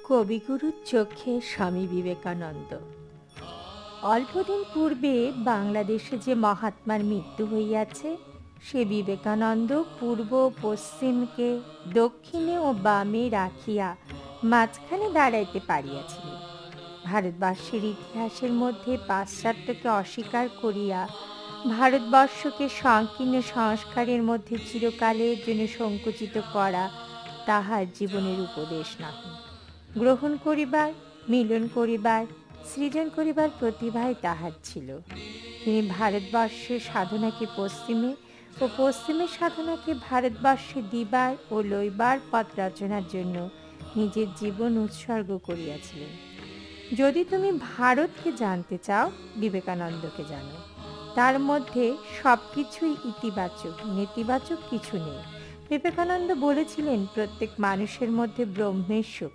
কবিগুরুর চোখে স্বামী বিবেকানন্দ। অল্পদিন পূর্বে বাংলাদেশে যে মহাত্মার মৃত্যু হইয়াছে, সে বিবেকানন্দ পূর্ব ও পশ্চিমকে দক্ষিণে ও বামে রাখিয়া মাঝখানে দাঁড়াইতে পারিয়াছিলেন। ভারতবর্ষের ইতিহাসের মধ্যে পাশ্চাত্যকে অস্বীকার করিয়া ভারতবর্ষকে সংকীর্ণ সংস্কারের মধ্যে চিরকালের জন্য সংকুচিত করা তাহার জীবনের উপদেশ নহে। গ্রহণ করিবার, মিলন করিবার, সৃজন করিবার প্রতিভাই তাহার ছিল। তিনি ভারতবর্ষের সাধনাকে পশ্চিমে ও পশ্চিমের সাধনাকে ভারতবর্ষে দিবার ও লইবার পথ রচনার জন্য নিজের জীবন উৎসর্গ করিয়াছিলেন। যদি তুমি ভারতকে জানতে চাও, বিবেকানন্দকে জানো। তার মধ্যে সব কিছুই ইতিবাচক, নেতিবাচক কিছু নেই। বিবেকানন্দ বলেছিলেন, প্রত্যেক মানুষের মধ্যে ব্রহ্মের শক্তি।